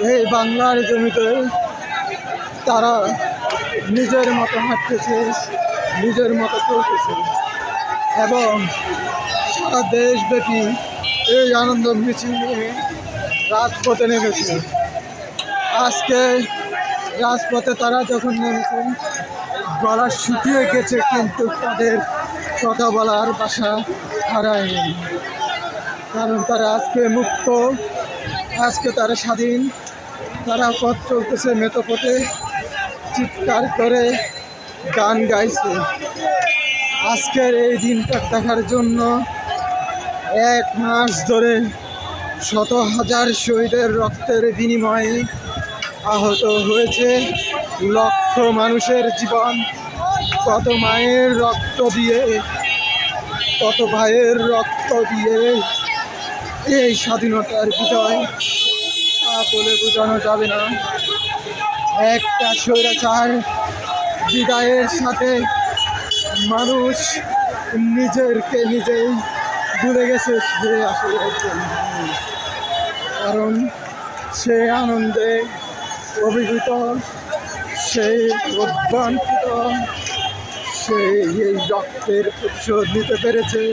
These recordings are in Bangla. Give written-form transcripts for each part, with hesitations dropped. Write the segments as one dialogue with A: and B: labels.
A: এই বাংলার জমিতে তারা নিজের মতো হাঁটতেছে, নিজের মতো চলতেছে এবং সারা দেশব্যাপী এই আনন্দ মিছিল নিয়ে রাজপথে নেমেছে। আজকে রাজপথে তারা যখন নেমেছে গলা শুকিয়ে গেছে, কিন্তু তাদের কথা বলার ভাষা হারায়নি, কারণ তারা আজকে মুক্ত, আজকে তারা স্বাধীন। তারা পথ চলতেছে মেতপথে, চিৎকার করে গান গাইছে। আজকের এই দিনটা দেখার জন্য 1 মাস ধরে শত হাজার শহীদের রক্তের বিনিময়ে আহত হয়েছে লক্ষ মানুষের জীবন। কত মায়ের রক্ত দিয়ে, কত ভাইয়ের রক্ত দিয়ে এই স্বাধীনতার বিজয় তা বলে বোঝানো যাবে না। একটা স্বৈরাচার বিদায়ের সাথে মানুষ নিজেকে নিজেই ভুলে গেছে সে আসলে একজন মানুষ, কারণ সে আনন্দে অভিভূত, সেই অভ্যন্তরিত, সে এই রক্তের প্রতিশোধ নিতে পেরেছে,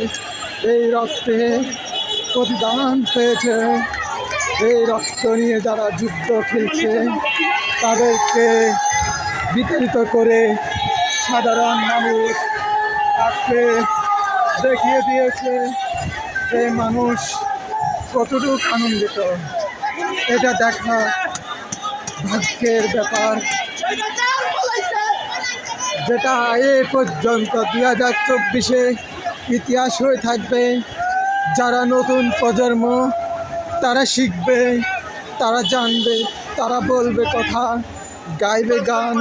A: এই রক্তে প্রতিদান পেয়েছে। এই রক্ত নিয়ে যারা যুদ্ধ খেলছে তাদেরকে বিতাড়িত করে সাধারণ মানুষ আজকে দেখিয়ে দিয়েছে যে মানুষ কতটুকু আনন্দিত। এটা দেখা ভাগ্যের ব্যাপার, যেটা এ পর্যন্ত 2024-এ ইতিহাস হয়ে থাকবে। যারা নতুন প্রজন্ম তারা শিখবে, তারা জানবে, তারা বলবে কথা, গাইবে গান।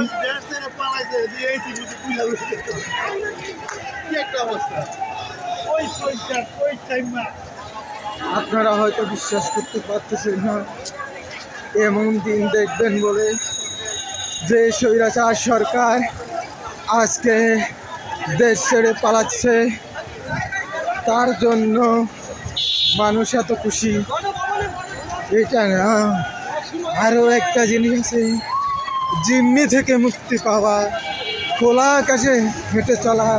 A: আপনারা হয়তো বিশ্বাস করতে পারতেছেন না, এমন দিন দেখবেন বলে যে স্বৈরাচার সরকার আজকে দেশ ছেড়ে পালাচ্ছে, তার জন্য মানুষ এত খুশি। এটা না, আরও একটা জিনিস আছে, জিম্মি থেকে মুক্তি পাওয়া, খোলা আকাশে হেঁটে চলা,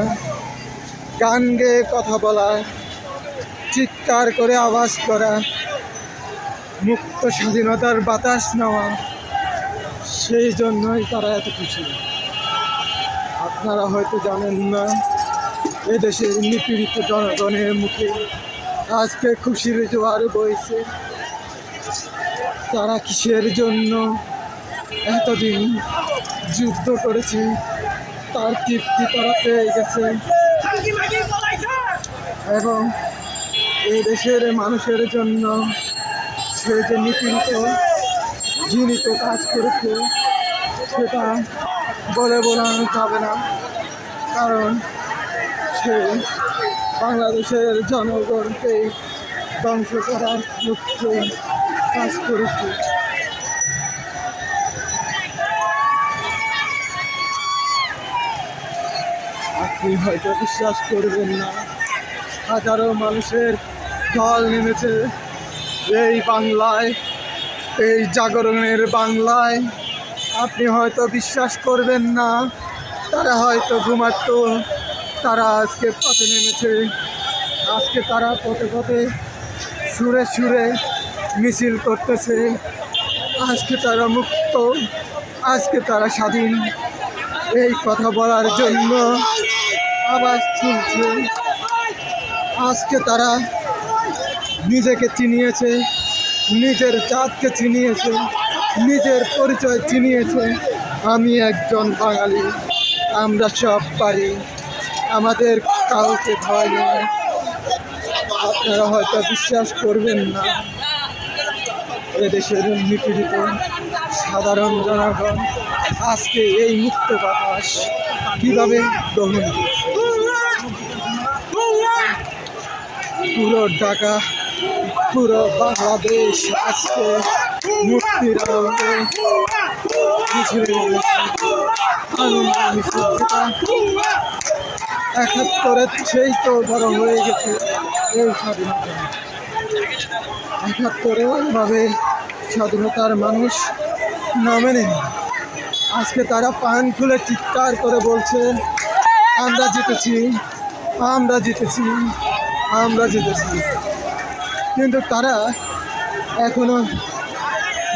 A: গান গেয়ে কথা বলা, চিৎকার করে আওয়াজ করা, মুক্ত স্বাধীনতার বাতাস নেওয়া, সেই জন্যই তারা এত খুশি। আপনারা হয়তো জানেন না, এদেশের নিপীড়িত জনগণের মুখে আজকে খুশির জোয়ার বইছে। তারা কিসের জন্য এতদিন যুদ্ধ করেছে তার তৃপ্তি তারা পেয়ে গেছে, এবং এই দেশের মানুষের জন্য সে যে নিপীড়িত ঘৃণিত কাজ করেছে সেটা বলে বোঝানো যাবে না, কারণ সে বাংলাদেশের জনগণকে ধ্বংস করার লক্ষ্যে কাজ করেছে। আপনি হয়তো বিশ্বাস করবেন না, হাজারো মানুষের ঢল নেমেছে এই বাংলায়, এই জাগরণের বাংলায়। আপনি হয়তো বিশ্বাস করবেন না, তারা হয়তো ঘুমাতো, তারা আজকে পথে নেমেছে। আজকে তারা পথে পথে সুরে সুরে মিছিল করতেছে। আজকে তারা মুক্ত, আজকে তারা স্বাধীন, এই কথা বলার জন্য আওয়াজ তুলছে। আজকে তারা নিজেকে চিনিয়েছে, নিজের জাতকে চিনিয়েছে, নিজের পরিচয় চিনিয়েছে। আমি একজন বাঙালি, আমরা সব পারি, আমাদের কাউকে ভয় নেই। আপনারা হয়তো বিশ্বাস করবেন না, এদেশের নিপীড়িত সাধারণ জনগণ আজকে এই মুক্ত বাতাস কীভাবে গ্রহণ করছে। পুরো ঢাকা, পুরো বাংলাদেশ আজকে মুক্তির আনন্দে মিছিলে আনন্দ মিছিল। 71-এর সেই তো বড় হয়ে গেছে এই স্বাধীনতা। 71-এ ওইভাবে স্বাধীনতার মানুষ নামে নেই। আজকে তারা পান খুলে চিৎকার করে বলছে, আমরা জিতেছি, আমরা জিতেছি, আমরা জিতেছি। কিন্তু তারা এখনো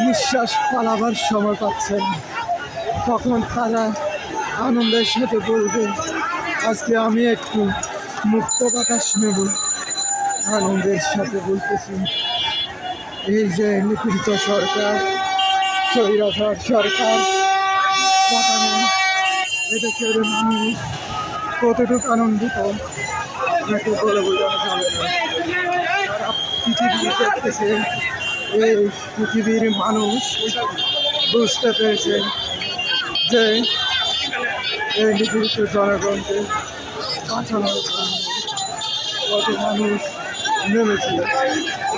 A: নিঃশ্বাস পালাবার সময় পাচ্ছে না। তখন তারা আনন্দের সাথে বলবে, আজকে আমি একটু মুক্ত বাতাস নেব। আনন্দের সাথে বলতেছি, এই যে নিপীড়িত সরকার, স্বৈরাচার সরকার পতনে এদেশের মানুষ কতটুকু আনন্দিত এটাকে বলে বোঝানো যাবে না। সারা পৃথিবী দেখতেছে, এই পৃথিবীর মানুষ বুঝতে পেরেছে যে এই নিপীড়িত জনগণকে বাঁচানোর জন্য কত মানুষ নেমেছিল।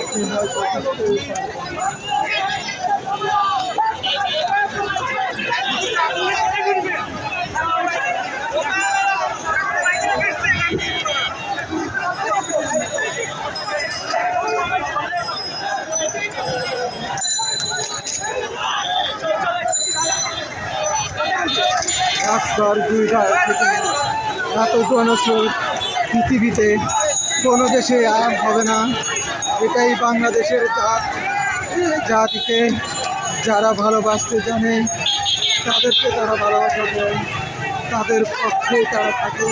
A: আপনি হয়তো বুঝতেই পারবেন। রাস্তার দুই ধার থেকে এত জনস্রোত পৃথিবীতে কোনো দেশে আর হবে না। এটাই বাংলাদেশের জাত। জাতিকে যারা ভালোবাসতে জানে, তাদেরকে তারা ভালোবাসা দেয়, তাদের পক্ষে তারা থাকে,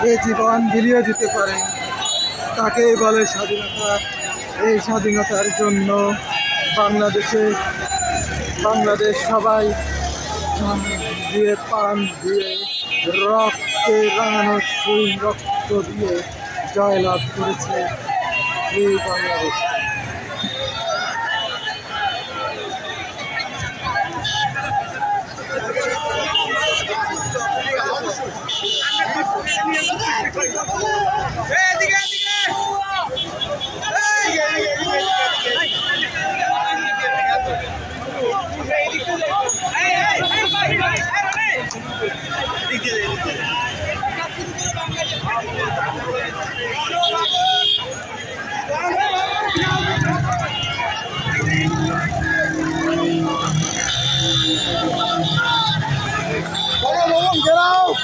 A: এ জীবন বিলিয়ে দিতে পারে, তাকেই বলে স্বাধীনতা। এই স্বাধীনতার জন্য বাংলাদেশ সবাই প্রাণ দিয়ে, প্রাণ দিয়ে, রক্তে রাঙানো সেই রক্ত দিয়ে জয়লাভ করেছে এই বাংলাদেশ। Get out!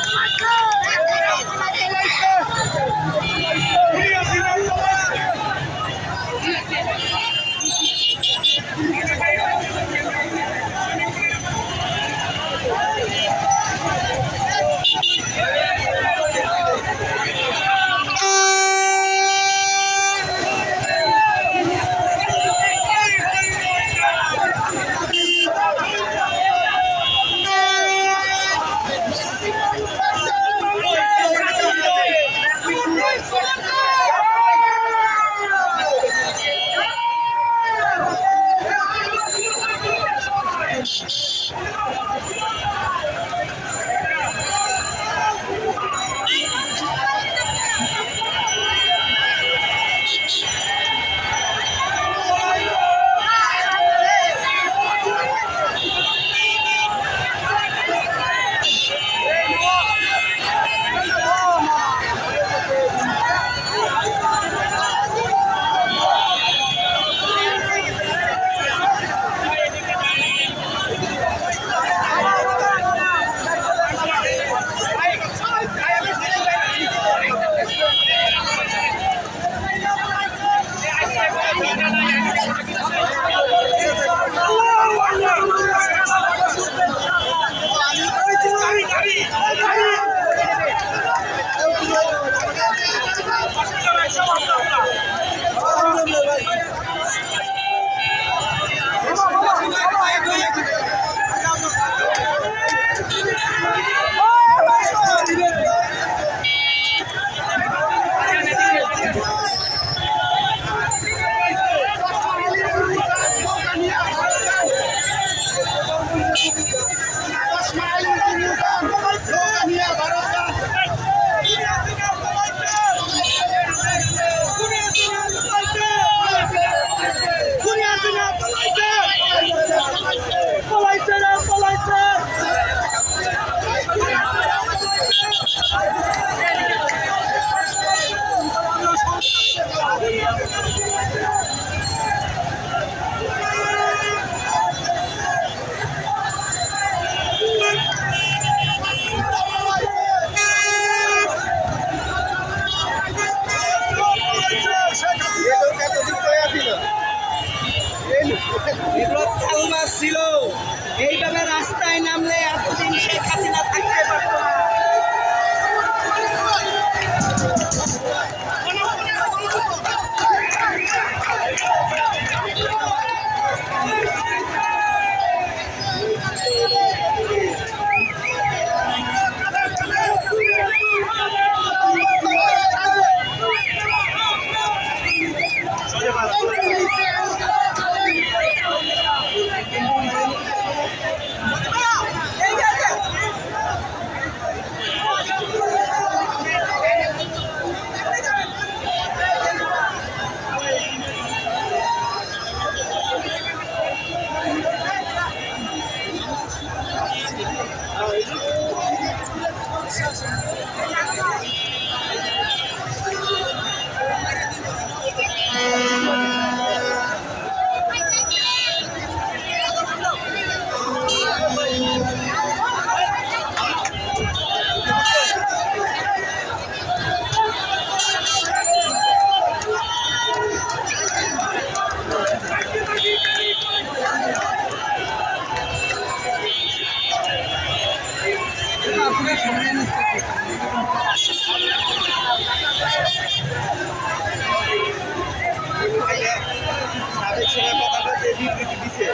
B: সেটা কথা যে বিবৃতি দিছে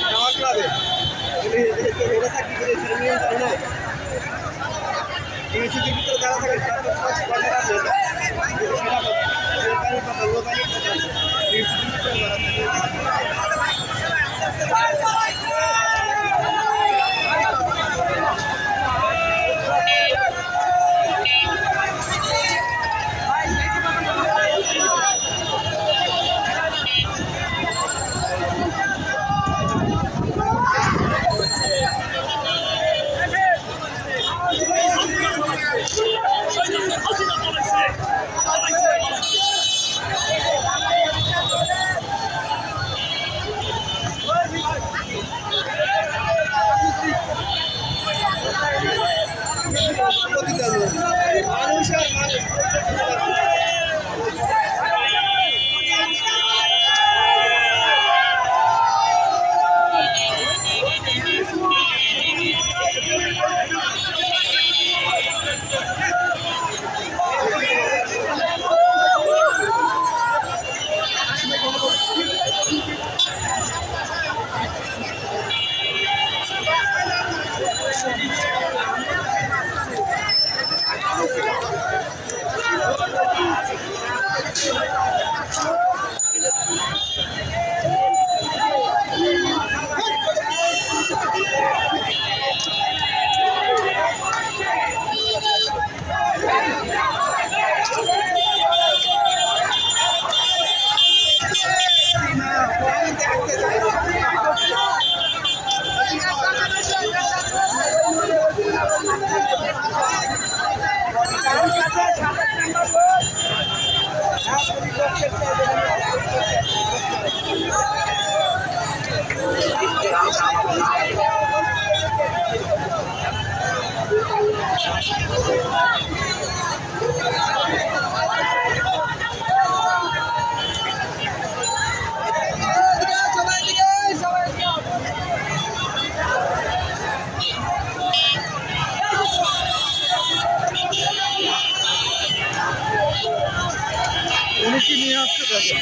B: আমার ক্লাবে এটা চাকরি করে সেটা নিয়ম জানে না ইউনিভার্সিটির ভিতরে যারা থাকে তারা তো সব কর্মকার হয়ে যায় সেটা সরকারি কথা লোকালি কথা ইউনিভার্সিটির ভিতরে যারা মানুষ আর মানুষ
A: উনি কি নিয়ে আসতে থাকে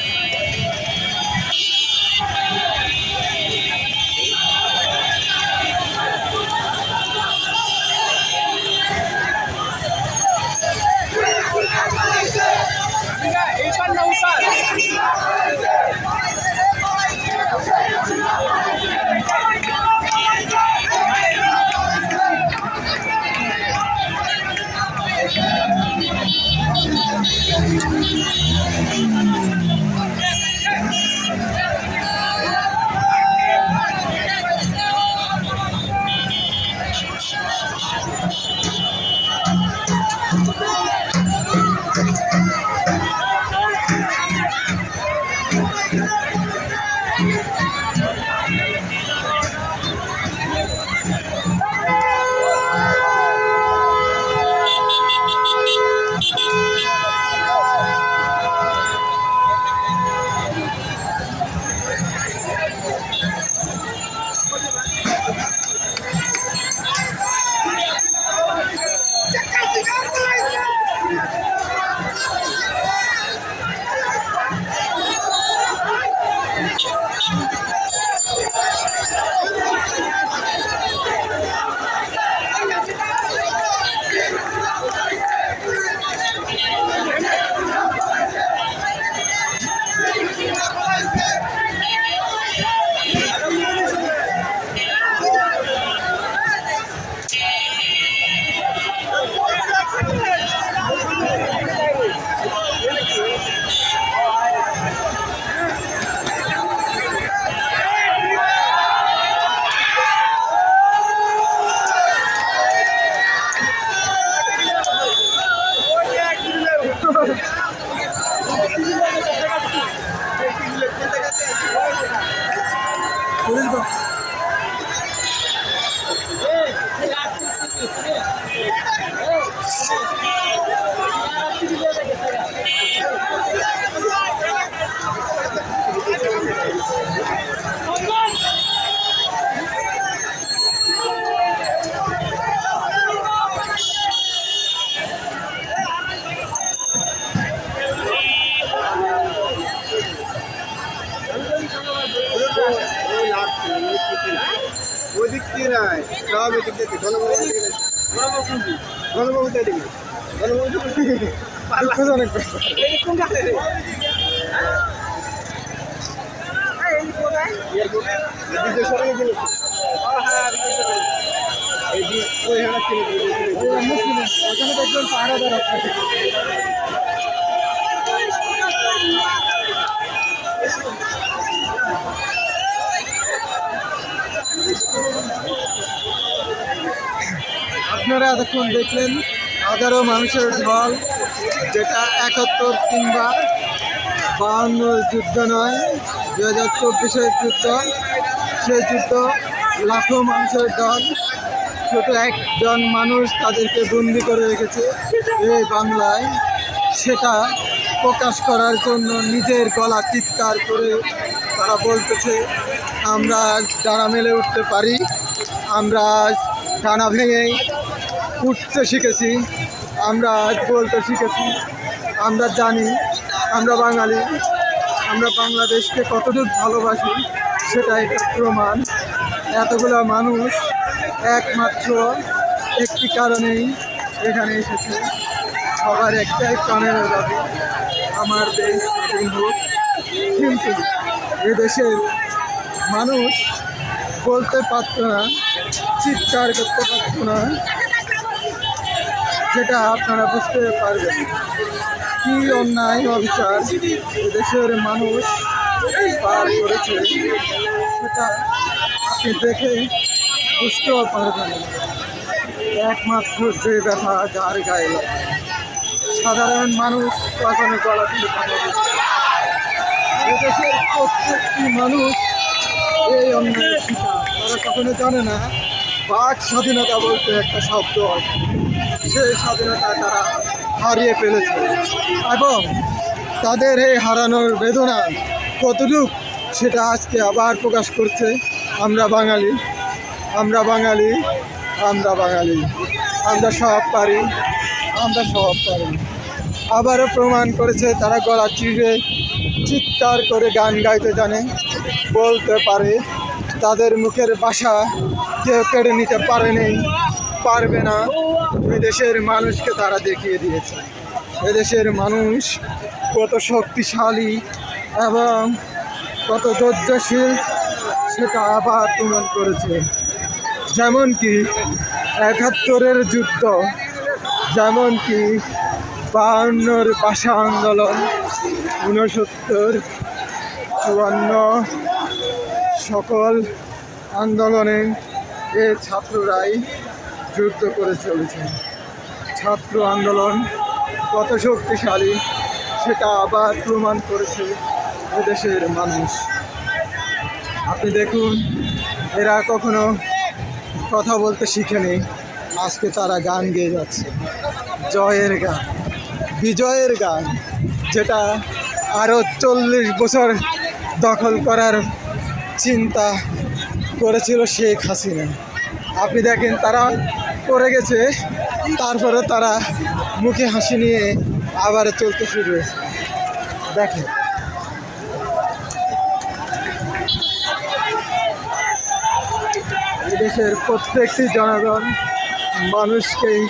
B: সব এদিক থেকে গণভবন থেকে গণভবন থেকে দেখি গণভবন
A: দুঃখজনক
B: বিজয় সরকার গেল এই যে ওইখানে কিনে
A: ওখানে দেখবেন পাহারাদার আপনাকে আপনারা এতক্ষণ দেখলেন হাজারো মানুষের ঢল, যেটা 71 কিংবা 52 যুদ্ধ নয়, 2024-এর যুদ্ধ। সেই যুদ্ধ লাখো মানুষের দল, ছোট একজন মানুষ তাদেরকে বন্দি করে রেখেছে এই বাংলায়। সেটা প্রকাশ করার জন্য নিজের গলা চিৎকার করে তারা বলতেছে আমরা ডানা মেলে উঠতে পারি, আমরা ডানা ভেঙে উঠতে শিখেছি, আমরা বলতে শিখেছি, আমরা জানি আমরা বাঙালি, আমরা বাংলাদেশকে কতটুকু ভালোবাসি সেটা একটা প্রমাণ। এতগুলো মানুষ একমাত্র একটি কারণেই এখানে এসেছে, সবার একটাই প্রাণের দাবি আমার দেশ স্বাধীন হোক। কিন্তু এদেশের মানুষ বলতে পারত না, চিৎকার করতে পারত না, যেটা আপনারা বুঝতে পারবেন কি অন্যায় অবিচার দেশের মানুষ পার করেছে, সেটা আপনি দেখে বুঝতেও পারবেন। একমাত্র যে ব্যথা যার গায়ে লাগে, সাধারণ মানুষ কখনো গলা তুলে কথা বলছে। এদেশের প্রত্যেকটি মানুষ এই অন্যায়ের শিকার, তারা কখনো জানে না বাক স্বাধীনতা বলতে একটা শব্দ আছে, সেই স্বাধীনতা তারা হারিয়ে ফেলেছে এবং তাদের এই হারানোর বেদনা কতটুক সেটা আজকে আবার প্রকাশ করছে। আমরা বাঙালি, আমরা বাঙালি, আমরা বাঙালি, আমরা সব পারি, আমরা সব পারি। আবারও প্রমাণ করেছে তারা গলা চিড়ে চিৎকার করে গান গাইতে জানে, বলতে পারে। তাদের মুখের ভাষা কেউ কেড়ে নিতে পারেনি, পারবে না। এদেশের মানুষকে তারা দেখিয়ে দিয়েছে এদেশের মানুষ কত শক্তিশালী এবং কত ধৈর্যশীল, সেটা আবার প্রমাণ করেছে। যেমন কি ৭১-এর যুদ্ধ, যেমন কি ৫২-র ভাষা আন্দোলন, ৬৯, ৫৪ সকল আন্দোলনে এ ছাত্ররাই যুদ্ধ করে চলেছে। ছাত্র আন্দোলন কত শক্তিশালী সেটা আবার প্রমাণ করেছে এদেশের মানুষ। আপনি দেখুন, এরা কখনো কথা বলতে শিখেনি, আজকে তারা গান গেয়ে যাচ্ছে, জয়ের গান, বিজয়ের গান, যেটা আরও ৪০ বছর দখল করার চিন্তা করেছিল শেখ হাসিনা। আপনি দেখেন তারা পড়ে গেছে, তারপরে তারা মুখে হাসি নিয়ে আবার চলতে শুরু হয়েছে। দেখেন দেশের প্রত্যেকটি জনগণ মানুষকেই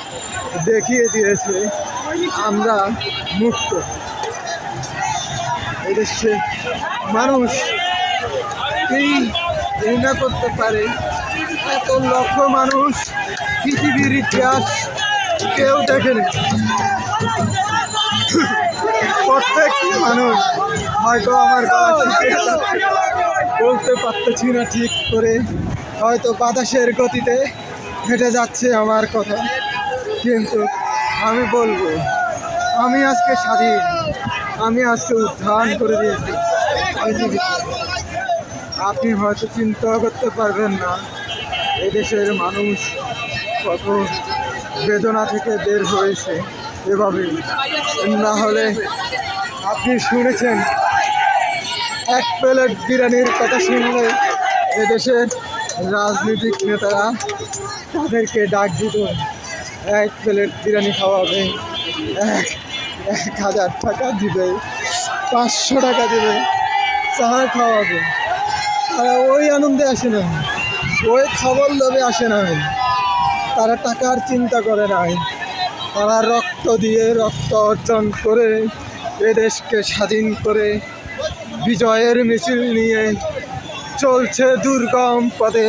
A: দেখিয়ে দিয়েছে আমরা মুক্ত। এদেশে মানুষ এই ঘৃণা করতে পারে, এত লক্ষ মানুষ পৃথিবীর ইতিহাস কেউ দেখেনি। প্রত্যেকটি মানুষ হয়তো আমার বলতে পারতেছি না ঠিক করে, হয়তো বাতাসের গতিতে হেঁটে যাচ্ছে আমার কথা, কিন্তু আমি বলবো আমি আজকে স্বাধীন, আমি আজকে উত্থান করে দিয়েছি পৃথিবীতে। আপনি হয়তো চিন্তা করতে পারবেন না এদেশের মানুষ কত বেদনা থেকে বের হয়েছে এভাবেই। না হলে আপনি শুনেছেন এক প্লেট বিরিয়ানির কথা শুনলে এদেশের রাজনৈতিক নেতারা তাদেরকে ডাক দিত, এক প্লেট বিরিয়ানি খাওয়াবে, ১,০০০ টাকা দিবে, ৫০০ টাকা দেবে, চা খাওয়াবে। তারা ওই আনন্দে আসে না, ওই খবর লোভে আসে নাই, তারা টাকার চিন্তা করে নাই, তারা রক্ত দিয়ে রক্ত অর্জন করে এ দেশকে স্বাধীন করে বিজয়ের মিছিল নিয়ে চলছে দুর্গম পথে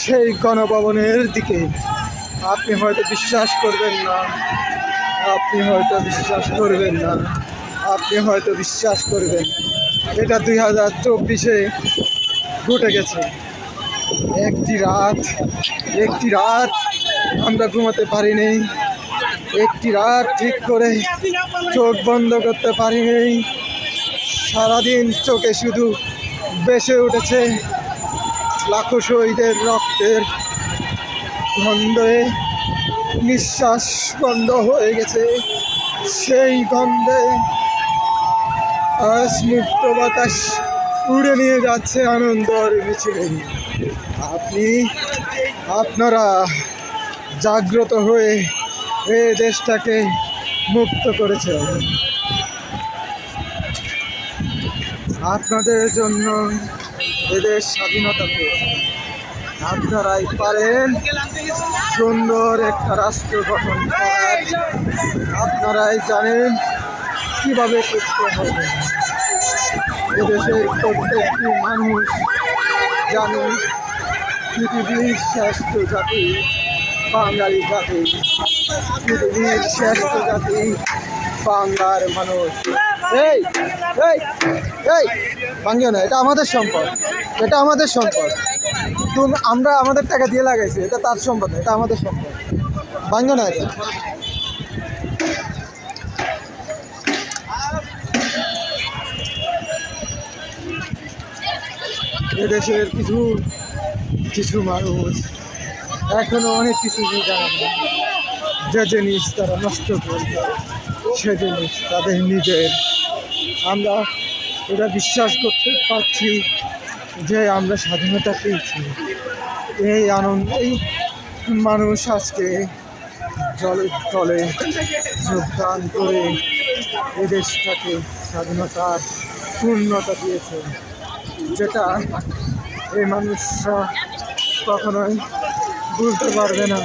A: সেই গণভবনের দিকে। আপনি হয়তো বিশ্বাস করবেন না, আপনি হয়তো বিশ্বাস করবেন না, আপনি হয়তো বিশ্বাস করবেন, এটা 2024-এ ঘটে গেছে। একটি রাত আমরা ঘুমাতে পারিনি, একটি রাত ঠিক করে চোখ বন্ধ করতে পারিনি। সারাদিন চোখে শুধু ভেসে উঠেছে লাখো শহীদের রক্তের গন্ধে। নিঃশ্বাস বন্ধ হয়ে গেছে সেই গন্ধে। আজ মুক্ত বাতাস উড়ে নিয়ে যাচ্ছে আনন্দর মিছিলে। আপনারা জাগ্রত হয়ে এই দেশটাকে মুক্ত করেছেন। আপনাদের জন্য এদের স্বাধীনতা পেয়েছে। আপনারাই পারেন সুন্দর একটা রাষ্ট্র গঠন করার। আপনারাই জানেন কিভাবে করতে হবে। এদেশের প্রত্যেকটি মানুষ জানেন পৃথিবীর শ্রেষ্ঠ জাতি বাঙালি জাতি, পৃথিবীর শ্রেষ্ঠ জাতি বাংলার মানুষ। এই এই এই ভাঙিও না, এটা আমাদের সম্পদ, এটা আমাদের সম্পদ। আমরা আমাদের টাকা দিয়ে লাগাইছি, এটা তার সম্পদ, এটা আমাদের সম্পদ। ভাঙিও না এটা। এদেশের কিছু মানুষ এখনো অনেক কিছু জানে না। যে জিনিস তারা নষ্ট করবে সে জিনিস তাদের নিজের। আমরা এটা বিশ্বাস করতে পারছি যে আমরা স্বাধীনতা পেয়েছি। এই আনন্দেই মানুষ আজকে জলে জলে যোগদান করে এদেশটাকে স্বাধীনতার পূর্ণতা দিয়েছে, যেটা এই মানুষরা কখনোই ভুলতে পারবে না।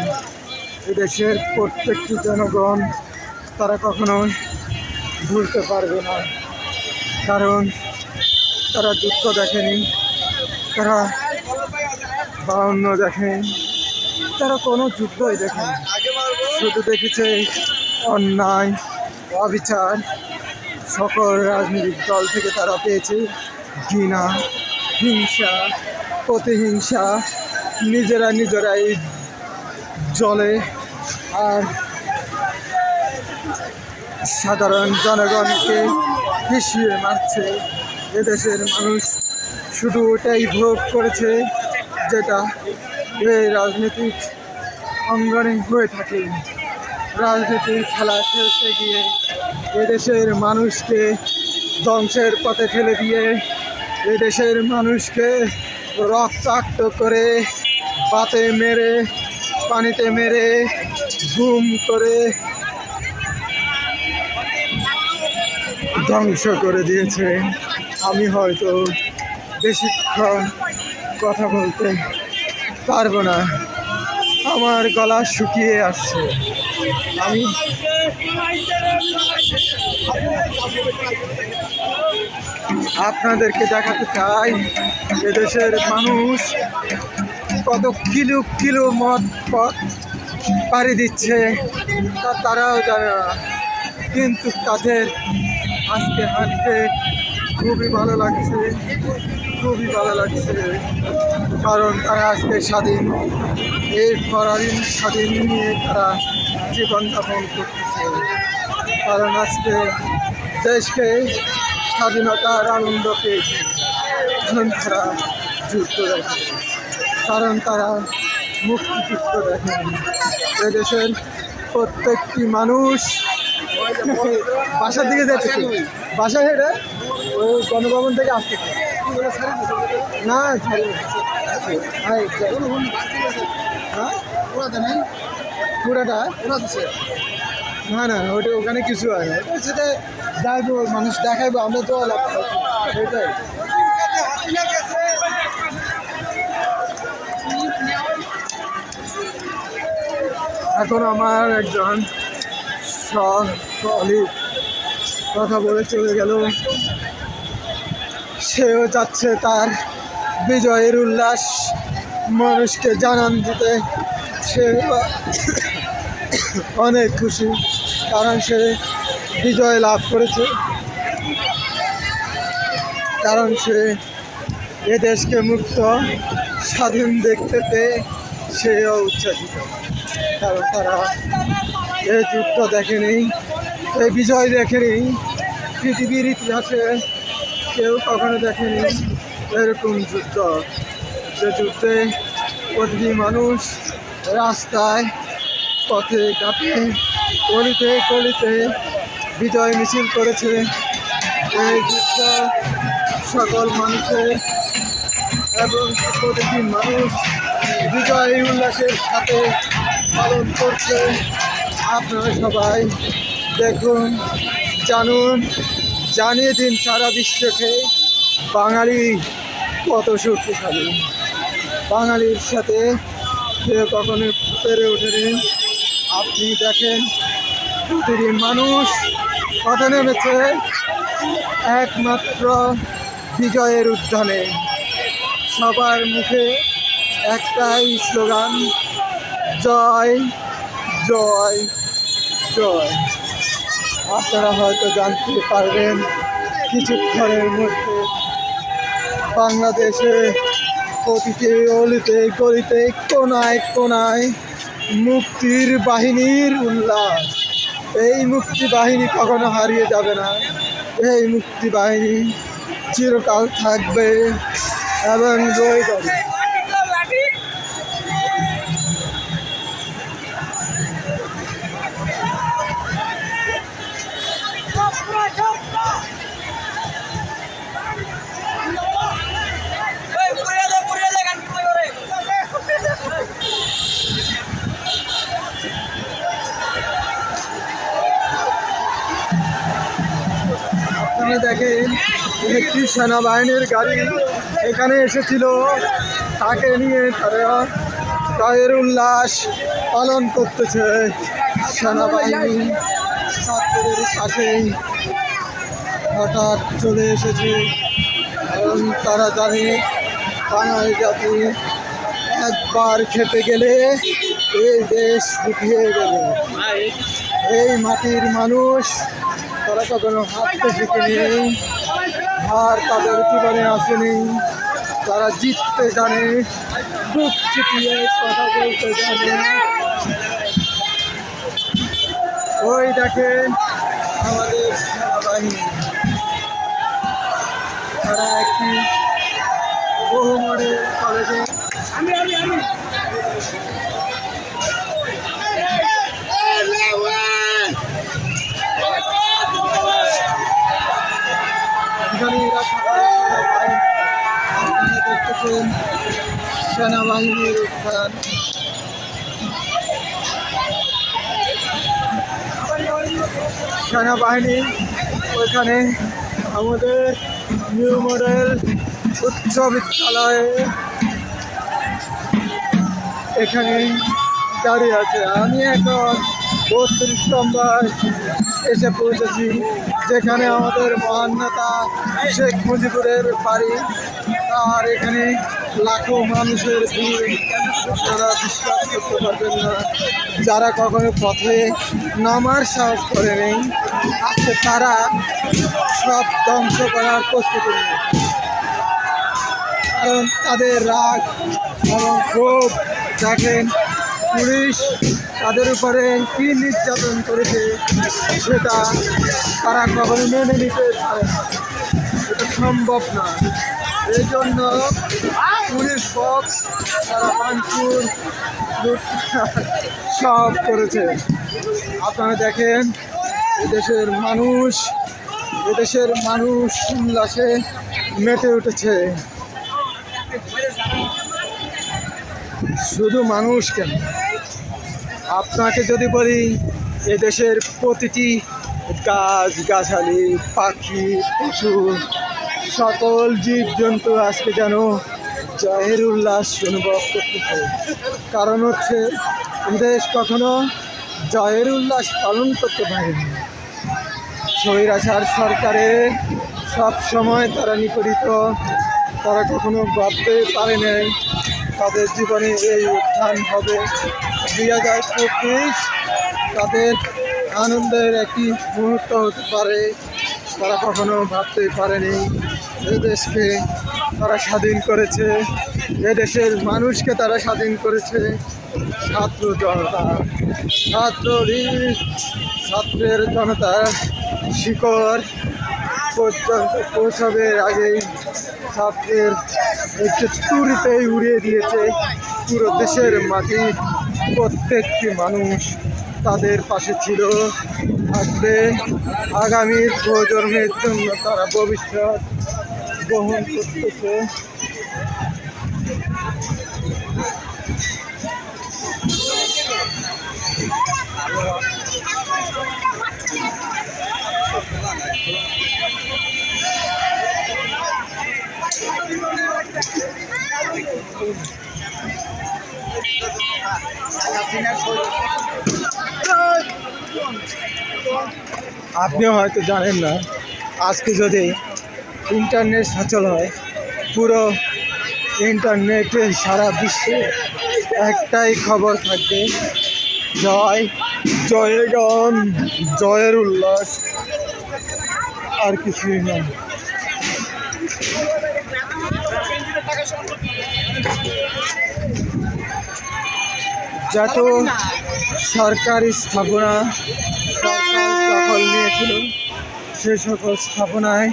A: এদেশের প্রত্যেকটি জনগণ তারা কখনোই ভুলতে পারবে না, কারণ তারা যুদ্ধ দেখেনি, তারা 52 দেখেনি, তারা কোনো যুদ্ধই দেখেনি। শুধু দেখেছে অন্যায় অবিচার। সকল রাজনৈতিক দল থেকে তারা পেয়েছে ঘৃণা, হিংসা, প্রতিহিংসা। নিজেরাই জলে আর সাধারণ জনগণকে পিছিয়ে মারছে। এদেশের মানুষ শুধু ওটাই ভোগ করেছে যেটা এই রাজনৈতিক অঙ্গনে হয়ে থাকে। রাজনীতির খেলা খেলতে গিয়ে এদেশের মানুষকে ধ্বংসের পথে ফেলে দিয়ে এদেশের মানুষকে রক্তাক্ত করে পাতে মেরে পানিতে মেরে গুম করে ধ্বংস করে দিয়েছে। আমি হয়তো বেশিক্ষণ কথা বলতে পারবো না, আমার গলা শুকিয়ে আসছে। আমি আপনাদেরকে দেখাতে চাই এদেশের মানুষ কত কিলো মদ পথ পাড়ি দিচ্ছে তা তারাও জানে না, কিন্তু তাদের আজকে হাঁটতে খুবই ভালো লাগছে, খুবই ভালো লাগছে, কারণ তারা আজকে স্বাধীন। এই পরাধীন স্বাধীন নিয়ে তারা জীবনযাপন করতেছে, কারণ আজকে দেশকে স্বাধীনতার আনন্দ পেয়েছে। তারা যুদ্ধ দেখে, কারণ তারা মুক্তিযুদ্ধ দেখেন। এদেশের প্রত্যেকটি মানুষ বাসার দিকে যাচ্ছে, বাসা হেঁটে ওই গণভবন থেকে আসতে না পুরাটা না না ওটা ওখানে কিছু হয় না, ওটার সাথে যাইবো মানুষ দেখাইবো, আমরা তো সেটাই। এখন আমার একজন সহকলিগ কথা বলে চলে গেল। সেও যাচ্ছে তার বিজয়ের উল্লাস মানুষকে জানান দিতে। সে অনেক খুশি, কারণ সে বিজয় লাভ করেছে, কারণ সে এ দেশকে মুক্ত স্বাধীন দেখতে পেয়ে সেও উচ্ছ্বাসিত। কারণ তারা এই যুদ্ধ দেখেনি, এই বিজয় দেখেনি, পৃথিবীর ইতিহাসে কেউ কখনো দেখেনি এরকম যুদ্ধ, যে যুদ্ধে প্রতিটি মানুষ রাস্তায়, পথে ঘাটে, গলিতে গলিতে বিজয় মিছিল করেছে। এই যুদ্ধ সকল মানুষের এবং প্রতিটি মানুষ বিজয় উল্লাসের সাথে পালন করছে। আপনারা সবাই দেখুন, জানুন, জানিয়ে দিন সারা বিশ্বকে বাঙালি কত শক্তিশালী। বাঙালির সাথে কেউ কখনো পেরে ওঠেনি। আপনি দেখেন প্রতিটি মানুষ কত নেমেছে একমাত্র বিজয়ের উদ্যানে। সবার মুখে একটাই স্লোগান, জয় জয় জয়। আপনারা হয়তো জানতে পারবেন কিছুক্ষণের মধ্যে বাংলাদেশে প্রতিটি অলিতে গলিতে কোনায় কোনায় মুক্তির বাহিনীর উল্লাস। এই মুক্তি বাহিনী কখনো হারিয়ে যাবে না। এই মুক্তি বাহিনী চিরকাল থাকবে এবং রয়ে যাবে। আপনারা দেখেন একটি সেনাবাহিনীর গাড়ি এখানে এসেছিল, তাকে নিয়ে তারা জয়ের উল্লাস পালন করতেছে। সেনাবাহিনী ছাত্রদের পাশেই হঠাৎ চলে এসেছে, কারণ তারা জানে বাঙালি জাতি একবার খেপে গেলে এই দেশ উঠিয়ে গেলে। এই মাটির মানুষ তারা কখনো হাঁটতে শিখেনি, আর তাদের জীবনে আসেনি। তারা জিততে জানে, বুক চিপিয়ে কথা বলতে জানে। ওই দেখেন আমাদের সেনাবাহিনী, তারা একটি বহু মডেল কলেজে দেখতেছেন সেনাবাহিনীর উত্থান। সেনাবাহিনী ওইখানে আমাদের নিউ মডেল উচ্চ বিদ্যালয়ে এখানে দাঁড়িয়ে আছে। আমি এখন 32 নম্বর এসে পৌঁছেছি, যেখানে আমাদের মহান নেতা শেখ মুজিবুরের বাড়ি। আর এখানে লাখো মানুষের ভিড়, তারা বিশ্বাস করতে পারবেন না। যারা কখনো পথে নামার সাহস করে নেই, আজকে তারা সব ধ্বংস করার প্রস্তুতি নেই। কারণ তাদের রাগ এবং ক্ষোভ দেখেন, পুলিশ তাদের উপরে কী নির্যাতন করেছে সেটা তারা কখনো মেনে নিতে পারে না, এটা সম্ভব না। এই জন্য পুলিশ বক্স তারা ভাঙচুর সব করেছে। আপনারা দেখেন এদেশের মানুষ উল্লাসে মেতে উঠেছে। শুধু মানুষ কেন, আপনাকে যদি বলি এদেশের প্রতিটি গাছ গাছালি, পাখি, পশু, সকল জীবজন্তু আজকে যেন জয়ের উল্লাস অনুভব করতেছে। কারণ হচ্ছে দেশ কখনো জয়ের উল্লাস পালন করতে পারেনি। স্বৈরাচার সরকারে সব সময় তারা নিপীড়িত, তারা কখনো ভাবতে পারে নাই তাদের জীবনে এই উত্থান হবে। 2024 তাদের আনন্দের একটি মুহূর্ত হতে পারে, তারা কখনো ভাবতে পারেনি এদেশকে তারা স্বাধীন করেছে, এদেশের মানুষকে তারা স্বাধীন করেছে। ছাত্র জনতা, ছাত্রলীগ, ছাত্রের জনতা শিকড় পর্যন্ত পৌঁছাবে আগেই ছাত্রের একটু তুড়িতেই উড়িয়ে দিয়েছে পুরো দেশের মাটি। প্রত্যেকটি মানুষ তাদের পাশে ছিল, থাকবে। আগামী প্রজন্মের জন্য তারা ভবিষ্যৎ গ্রহণ করতেছে। আপনিও হয়তো জানেন না, আজকে যদি ইন্টারনেট সচল হয়, পুরো ইন্টারনেটে সারা বিশ্বে একটাই খবর থাকবে, জয়, জয়ের গান, জয়ের উল্লাস, আর কিছুই নয়। যত সরকারি স্থাপনা সরকার দখল নিয়েছিল, সে সকল স্থাপনায়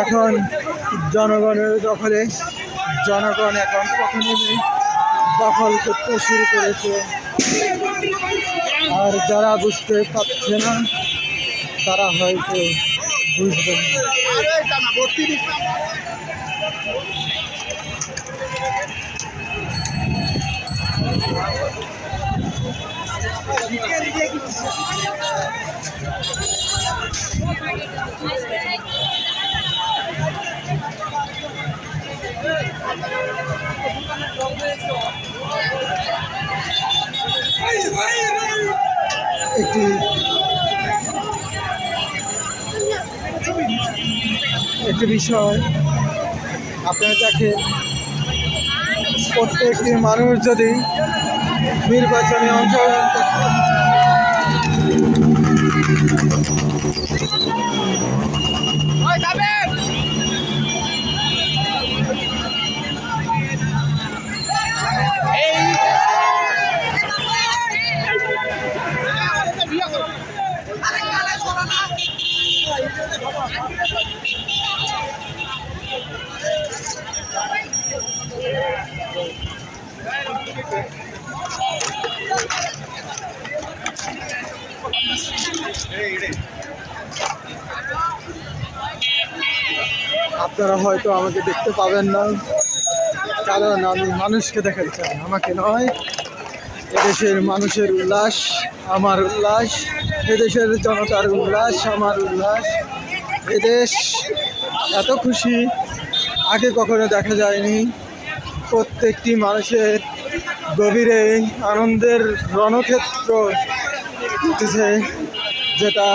A: এখন জনগণের দখলে, জনগণ এখন প্রথমে দখল করতে শুরু করেছে। আর যারা বুঝতে পারছে না তারা হয়তো বুঝবে না। একটি বিষয় আপনারা দেখেন, প্রত্যেকটি মানুষ যদি নির্বাচনে অংশগ্রহণ করতে আপনারা হয়তো আমাকে দেখতে পাবেন না, কারণ আমি মানুষকে দেখাতে চাই, আমাকে নয়। এদেশের মানুষের উল্লাস আমার উল্লাস, এদেশের জনতার উল্লাস আমার উল্লাস। এদেশ এত খুশি আগে কখনো দেখা যায়নি। প্রত্যেকটি মানুষের গভীরে আনন্দের রণক্ষেত্র উঠেছে, যেটা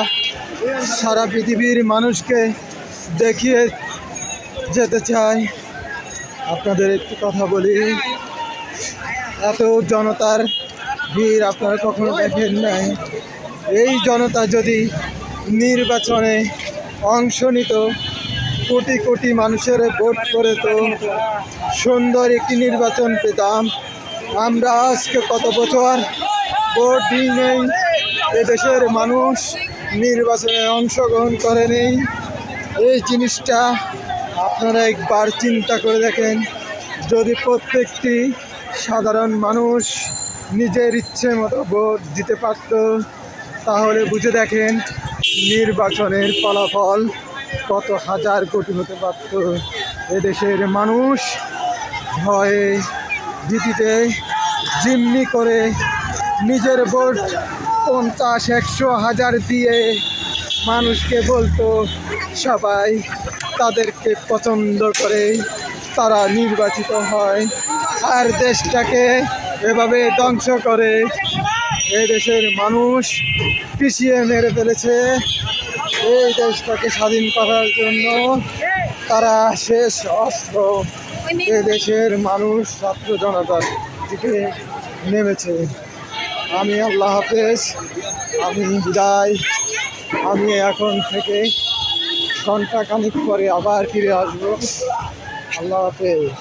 A: সারা পৃথিবীর মানুষকে দেখিয়ে যেতে চাই। আপনাদের একটি কথা বলি, এত জনতার ভিড় আপনারা কখনো দেখেন নাই। এই জনতা যদি নির্বাচনে অংশ নিত, কোটি কোটি মানুষের ভোট করে তো সুন্দর একটি নির্বাচন পেতাম। আমরা আজকে কত বছর ভোট দিই নেই, এদেশের মানুষ নির্বাচনে অংশগ্রহণ করেনি। এই জিনিসটা আপনারা একবার চিন্তা করে দেখেন, যদি প্রত্যেকটি সাধারণ মানুষ নিজের ইচ্ছে মতো ভোট দিতে পারত, তাহলে বুঝে দেখেন নির্বাচনের ফলাফল কত হাজার কোটি হতে পারত। এদেশের মানুষ ভয়ে ভীতিতে জিম্মি করে নিজের ভোট 50, 100, 1000 দিয়ে মানুষকে বলতো সবাই তাদেরকে পছন্দ করে তারা নির্বাচিত হয়, আর দেশটাকে এভাবে ধ্বংস করে এই দেশের মানুষ পিছিয়ে মেরে ফেলেছে। এই দেশটাকে স্বাধীন করার জন্য তারা শেষ অস্ত্র এ দেশের মানুষ ছাত্র জনতার দিকে নেমেছে। আমি আল্লাহ হাফেজ, আমি বিদায়। আমি এখন থেকে ঘন্টা খানিক পরে আবার ফিরে আসবো। আল্লাহ হাফেজ।